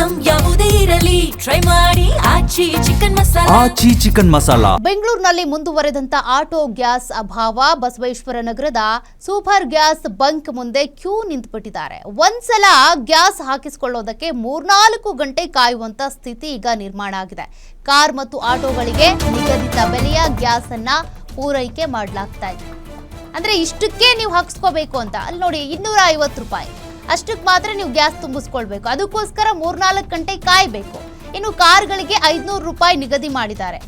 Item ಯಾವುದೇ ಇರಲಿ try ಮಾಡಿ ಆಚಿ ಚಿಕನ್ ಮಸಾಲಾ. ಬೆಂಗಳೂರಿನಲ್ಲಿ ಮುಂದುವರೆದಂತ ಆಟೋ ಗ್ಯಾಸ್ ಅಭಾವ. ಬಸವೇಶ್ವರ ನಗರದ ಸೂಪರ್ ಗ್ಯಾಸ್ ಬಂಕ್ ಮುಂದೆ ಕ್ಯೂ ನಿಂತುಬಿಟ್ಟಿದ್ದಾರೆ. ಒಂದ್ಸಲ ಗ್ಯಾಸ್ ಹಾಕಿಸಿಕೊಳ್ಳೋದಕ್ಕೆ 3-4 ಗಂಟೆ ಕಾಯುವಂತ ಸ್ಥಿತಿ ಈಗ ನಿರ್ಮಾಣ ಆಗಿದೆ. ಕಾರ್ ಮತ್ತು ಆಟೋಗಳಿಗೆ ನಿಗದಿತ ಬೆಲೆಯ ಗ್ಯಾಸ್ ಅನ್ನ ಪೂರೈಕೆ ಮಾಡಲಾಗ್ತಾ ಇದೆ. ಅಂದ್ರೆ ಇಷ್ಟಕ್ಕೆ ನೀವು ಹಾಕಿಸ್ಕೋಬೇಕು ಅಂತ ಅಲ್ಲಿ ನೋಡಿ 250 ರೂಪಾಯಿ ಅಷ್ಟಕ್ಕೆ ಮಾತ್ರ ನೀವು ಗ್ಯಾಸ್ ತುಂಬಿಸ್ಕೊಳ್ಬೇಕು. ಅದಕ್ಕೋಸ್ಕರ 3-4 ಗಂಟೆ ಕಾಯಬೇಕು. ಇನ್ನು ಕಾರ್ಗಳಿಗೆ 500 ರೂಪಾಯಿ ನಿಗದಿ ಮಾಡಿದ್ದಾರೆ.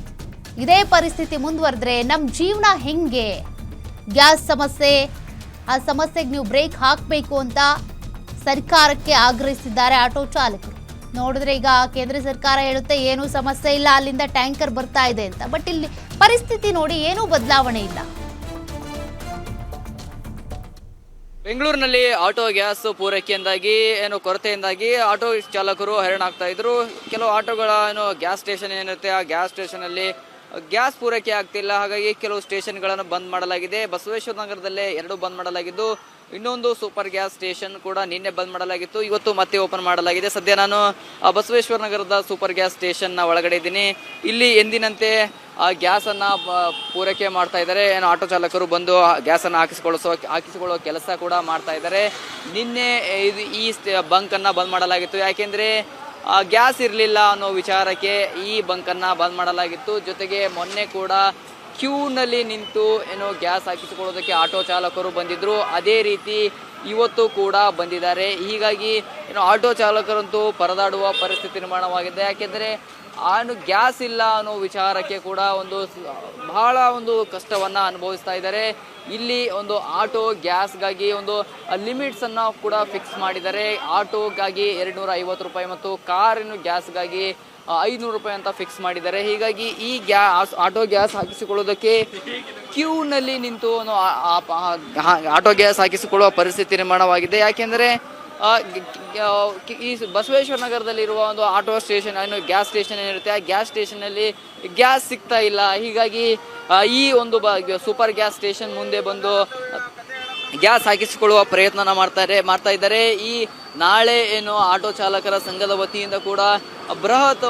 ಇದೇ ಪರಿಸ್ಥಿತಿ ಮುಂದುವರೆದ್ರೆ ನಮ್ಮ ಜೀವನ ಹೆಂಗೆ? ಗ್ಯಾಸ್ ಸಮಸ್ಯೆ, ಆ ಸಮಸ್ಯೆಗೆ ನೀವು ಬ್ರೇಕ್ ಹಾಕಬೇಕು ಅಂತ ಸರ್ಕಾರಕ್ಕೆ ಆಗ್ರಹಿಸಿದ್ದಾರೆ ಆಟೋ ಚಾಲಕರು. ನೋಡಿದ್ರೆ ಈಗ ಕೇಂದ್ರ ಸರ್ಕಾರ ಹೇಳುತ್ತೆ ಏನೂ ಸಮಸ್ಯೆ ಇಲ್ಲ, ಅಲ್ಲಿಂದ ಟ್ಯಾಂಕರ್ ಬರ್ತಾ ಇದೆ ಅಂತ. ಬಟ್ ಇಲ್ಲಿ ಪರಿಸ್ಥಿತಿ ನೋಡಿ ಏನೂ ಬದಲಾವಣೆ ಇಲ್ಲ. ಬೆಂಗಳೂರಿನಲ್ಲಿ ಆಟೋ ಗ್ಯಾಸ್ ಪೂರೈಕೆಯಿಂದಾಗಿ ಕೊರತೆಯಿಂದಾಗಿ ಆಟೋ ಚಾಲಕರು ಹೈರಾಣ ಆಗ್ತಾ ಇದ್ರು. ಕೆಲವು ಆಟೋಗಳ ಗ್ಯಾಸ್ ಸ್ಟೇಷನ್ ಏನಿರುತ್ತೆ ಆ ಗ್ಯಾಸ್ ಸ್ಟೇಷನಲ್ಲಿ ಗ್ಯಾಸ್ ಪೂರೈಕೆ ಆಗ್ತಿಲ್ಲ. ಹಾಗಾಗಿ ಕೆಲವು ಸ್ಟೇಷನ್ಗಳನ್ನು ಬಂದ್ ಮಾಡಲಾಗಿದೆ. ಬಸವೇಶ್ವರ ನಗರದಲ್ಲೇ 2 ಬಂದ್ ಮಾಡಲಾಗಿದ್ದು, ಇನ್ನೊಂದು ಸೂಪರ್ ಗ್ಯಾಸ್ ಸ್ಟೇಷನ್ ಕೂಡ ನಿನ್ನೆ ಬಂದ್ ಮಾಡಲಾಗಿತ್ತು. ಇವತ್ತು ಮತ್ತೆ ಓಪನ್ ಮಾಡಲಾಗಿದೆ. ಸದ್ಯ ನಾನು ಬಸವೇಶ್ವರ ನಗರದ ಸೂಪರ್ ಗ್ಯಾಸ್ ಸ್ಟೇಷನ್ನ ಒಳಗಡೆ ಇದ್ದೀನಿ. ಇಲ್ಲಿ ಎಂದಿನಂತೆ ಗ್ಯಾಸನ್ನು ಪೂರೈಕೆ ಮಾಡ್ತಾ ಇದ್ದಾರೆ. ಆಟೋ ಚಾಲಕರು ಬಂದು ಗ್ಯಾಸನ್ನು ಹಾಕಿಸಿಕೊಳ್ಳೋ ಕೆಲಸ ಕೂಡ ಮಾಡ್ತಾ ಇದ್ದಾರೆ. ನಿನ್ನೆ ಈ ಬಂಕನ್ನು ಬಂದ್ ಮಾಡಲಾಗಿತ್ತು. ಯಾಕೆಂದರೆ ಗ್ಯಾಸ್ ಇರಲಿಲ್ಲ ಅನ್ನೋ ವಿಚಾರಕ್ಕೆ ಈ ಬಂಕನ್ನು ಬಂದ್ ಮಾಡಲಾಗಿತ್ತು. ಜೊತೆಗೆ ಮೊನ್ನೆ ಕೂಡ ಕ್ಯೂನಲ್ಲಿ ನಿಂತು ಗ್ಯಾಸ್ ಹಾಕಿಸಿಕೊಳ್ಳೋದಕ್ಕೆ ಆಟೋ ಚಾಲಕರು ಬಂದಿದ್ರು. ಅದೇ ರೀತಿ ಇವತ್ತು ಕೂಡ ಬಂದಿದ್ದಾರೆ. ಹೀಗಾಗಿ ಆಟೋ ಚಾಲಕರಂತೂ ಪರದಾಡುವ ಪರಿಸ್ಥಿತಿ ನಿರ್ಮಾಣವಾಗಿದೆ. ಯಾಕೆಂದರೆ ಗ್ಯಾಸ್ ಇಲ್ಲ ಅನ್ನೋ ವಿಚಾರಕ್ಕೆ ಕೂಡ ಬಹಳ ಕಷ್ಟವನ್ನು ಅನುಭವಿಸ್ತಾ ಇದ್ದಾರೆ. ಇಲ್ಲಿ ಆಟೋ ಗ್ಯಾಸ್ಗಾಗಿ ಲಿಮಿಟ್ಸನ್ನು ಕೂಡ ಫಿಕ್ಸ್ ಮಾಡಿದ್ದಾರೆ. ಆಟೋಗಾಗಿ 250 ರೂಪಾಯಿ ಮತ್ತು ಕಾರಿನ ಗ್ಯಾಸ್ಗಾಗಿ 500 ರೂಪಾಯಿ ಅಂತ ಫಿಕ್ಸ್ ಮಾಡಿದ್ದಾರೆ. ಹೀಗಾಗಿ ಈ ಆಟೋ ಗ್ಯಾಸ್ ಹಾಕಿಸಿಕೊಳ್ಳೋದಕ್ಕೆ ಕ್ಯೂನಲ್ಲಿ ನಿಂತು ಆಟೋ ಗ್ಯಾಸ್ ಹಾಕಿಸಿಕೊಳ್ಳುವ ಪರಿಸ್ಥಿತಿ ನಿರ್ಮಾಣವಾಗಿದೆ. ಯಾಕೆಂದರೆ ಈ ಬಸವೇಶ್ವರ ನಗರದಲ್ಲಿರುವ ಆಟೋ ಸ್ಟೇಷನ್ ಗ್ಯಾಸ್ ಸ್ಟೇಷನ್ ಏನಿರುತ್ತೆ ಆ ಗ್ಯಾಸ್ ಸ್ಟೇಷನ್ನಲ್ಲಿ ಗ್ಯಾಸ್ ಸಿಗ್ತಾ ಇಲ್ಲ. ಹೀಗಾಗಿ ಈ ಸೂಪರ್ ಗ್ಯಾಸ್ ಸ್ಟೇಷನ್ ಮುಂದೆ ಬಂದು ಗ್ಯಾಸ್ ಹಾಕಿಸಿಕೊಳ್ಳುವ ಪ್ರಯತ್ನ ಮಾಡ್ತಾ ಇದ್ದಾರೆ. ಈ ನಾಳೆ ಆಟೋ ಚಾಲಕರ ಸಂಘದ ವತಿಯಿಂದ ಕೂಡ ಬೃಹತ್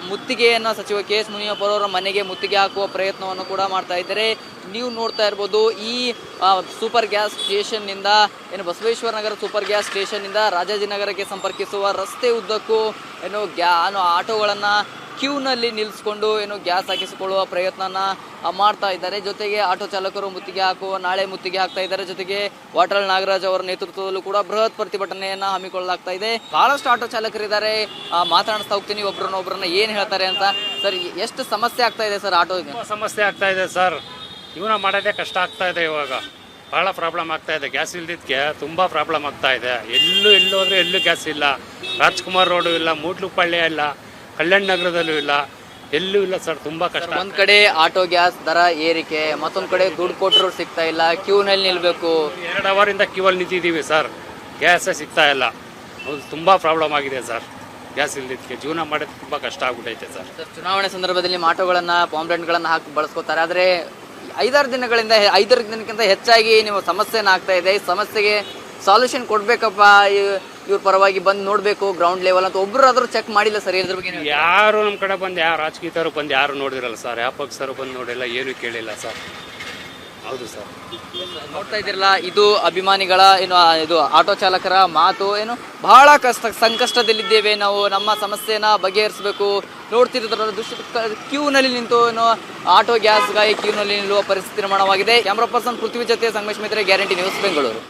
ಮುತ್ತಿಗೆಯನ್ನು ಸಚಿವ KS ಮುನಿಯಪ್ಪರವರ ಮನೆಗೆ ಮುತ್ತಿಗೆ ಹಾಕುವ ಪ್ರಯತ್ನವನ್ನು ಕೂಡ ಮಾಡ್ತಾ ಇದ್ದಾರೆ. ನೀವು ನೋಡ್ತಾ ಇರ್ಬೋದು ಈ super gas ಸ್ಟೇಷನ್ನಿಂದ Basaveshwara Nagar super gas ಸ್ಟೇಷನ್ನಿಂದ ರಾಜಾಜಿನಗರಕ್ಕೆ ಸಂಪರ್ಕಿಸುವ ರಸ್ತೆ ಉದ್ದಕ್ಕೂ ಆಟೋಗಳನ್ನು ಕ್ಯೂನಲ್ಲಿ ನಿಲ್ಲಿಸ್ಕೊಂಡು ಗ್ಯಾಸ್ ಹಾಕಿಸಿಕೊಳ್ಳುವ ಪ್ರಯತ್ನನ ಮಾಡ್ತಾ ಇದ್ದಾರೆ. ಜೊತೆಗೆ ಆಟೋ ಚಾಲಕರು ನಾಳೆ ಮುತ್ತಿಗೆ ಹಾಕ್ತಾ ಇದ್ದಾರೆ. ಜೊತೆಗೆ ವಾಟಾಳ್ ನಾಗರಾಜ್ ಅವರ ನೇತೃತ್ವದಲ್ಲೂ ಕೂಡ ಬೃಹತ್ ಪ್ರತಿಭಟನೆಯನ್ನ ಹಮ್ಮಿಕೊಳ್ಳಲಾಗ್ತಾ ಇದೆ. ಬಹಳಷ್ಟು ಆಟೋ ಚಾಲಕರಿದ್ದಾರೆ. ಮಾತನಾಡಿಸ್ತಾ ಹೋಗ್ತೀನಿ ಒಬ್ಬರನ್ನ ಏನ್ ಹೇಳ್ತಾರೆ ಅಂತ. ಸರ್, ಎಷ್ಟು ಸಮಸ್ಯೆ ಆಗ್ತಾ ಇದೆ ಸರ್? ಆಟೋ ಸಮಸ್ಯೆ ಆಗ್ತಾ ಇದೆ ಸರ್. ಜೀವನ ಮಾಡೋದೇ ಕಷ್ಟ ಆಗ್ತಾ ಇದೆ. ಇವಾಗ ಬಹಳ ಪ್ರಾಬ್ಲಮ್ ಆಗ್ತಾ ಇದೆ. ಗ್ಯಾಸ್ ಇಲ್ದಿದ್ದಕ್ಕೆ ತುಂಬ ಪ್ರಾಬ್ಲಮ್ ಆಗ್ತಾ ಇದೆ. ಎಲ್ಲೂ ಹೋದ್ರೆ ಎಲ್ಲೂ ಗ್ಯಾಸ್ ಇಲ್ಲ. ರಾಜ್ಕುಮಾರ್ ರೋಡು ಇಲ್ಲ, ಮೂಡ್ಲುಪಳ್ಳಿ ಇಲ್ಲ, ಕಲ್ಯಾಣ ನಗರದಲ್ಲೂ ಇಲ್ಲ, ಎಲ್ಲೂ ಇಲ್ಲ ಸರ್. ತುಂಬಾ ಕಷ್ಟ. ಒಂದ್ ಕಡೆ ಆಟೋ ಗ್ಯಾಸ್ ದರ ಏರಿಕೆ, ಮತ್ತೊಂದ್ ಕಡೆ ದುಡ್ಡು ಕೊಟ್ಟರು ಸಿಗ್ತಾ ಇಲ್ಲ, ಕ್ಯೂನಲ್ಲಿ ನಿಲ್ಬೇಕು. 2 ಅವರಿಂದ ಕ್ಯೂವಲ್ಲಿ ನಿಂತಿದ್ದೀವಿ ಸರ್, ಗ್ಯಾಸೇ ಸಿಗ್ತಾ ಇಲ್ಲ. ತುಂಬಾ ಪ್ರಾಬ್ಲಮ್ ಆಗಿದೆ ಸರ್. ಗ್ಯಾಸ್ ಇಲ್ದಿದ್ದಕ್ಕೆ ಜೀವನ ಮಾಡೋದು ತುಂಬಾ ಕಷ್ಟ ಆಗ್ಬಿಟ್ಟೈತೆ ಸರ್. ಚುನಾವಣೆ ಸಂದರ್ಭದಲ್ಲಿ ಆಟೋಗಳನ್ನ ಪಾಂಪ್ಲೆಟ್ಗಳನ್ನ ಹಾಕಿ ಬಳಸ್ಕೋತಾರೆ. ಆದ್ರೆ 5 ದಿನಕ್ಕಿಂತ ಹೆಚ್ಚಾಗಿ ನೀವು ಸಮಸ್ಯೆನ ಆಗ್ತಾ ಇದೆ. ಈ ಸಮಸ್ಯೆಗೆ ಸಾಲ್ಯೂಷನ್ ಕೊಡ್ಬೇಕಪ್ಪ, ಇವ್ರ ಪರವಾಗಿ ಬಂದು ನೋಡ್ಬೇಕು ಗ್ರೌಂಡ್ ಲೆವೆಲ್ ಅಂತ ಒಬ್ಬರಾದ್ರೂ ಚೆಕ್ ಮಾಡಿಲ್ಲ ಸರ್? ಇದ್ರ ಬಗ್ಗೆ ಯಾರು ನಮ್ಮ ಕಡೆ ಬಂದು ಯಾರು ರಾಜಕೀಯದವರು ಬಂದು ಯಾರು ನೋಡಿರಲ್ಲ ಸರ್. ಯಾವ ಪಕ್ಷರು ಬಂದು ನೋಡಿಲ್ಲ, ಏನು ಕೇಳಿಲ್ಲ ಸರ್. ಹೌದು ಸರ್, ನೋಡ್ತಾ ಇದ್ದೀರಲ್ಲ, ಇದು ಅಭಿಮಾನಿಗಳ ಇದು ಆಟೋ ಚಾಲಕರ ಮಾತು. ಬಹಳ ಸಂಕಷ್ಟದಲ್ಲಿದ್ದೇವೆ ನಾವು, ನಮ್ಮ ಸಮಸ್ಯೆನ ಬಗೆಹರಿಸಬೇಕು. ನೋಡ್ತಿರೋದ್ರ ಕ್ಯೂನಲ್ಲಿ ನಿಂತು ಆಟೋ ಗ್ಯಾಸ್ಗಾಗಿ ಕ್ಯೂನಲ್ಲಿ ನಿಲ್ಲುವ ಪರಿಸ್ಥಿತಿ ನಿರ್ಮಾಣವಾಗಿದೆ. ಕ್ಯಾಮ್ರಾ ಪರ್ಸನ್ ಪೃಥ್ವಿ ಜೊತೆ ಸಂಗಮೇಶ್ ಮಿತ್ರೆ, ಗ್ಯಾರಂಟಿ ನ್ಯೂಸ್, ಬೆಂಗಳೂರು.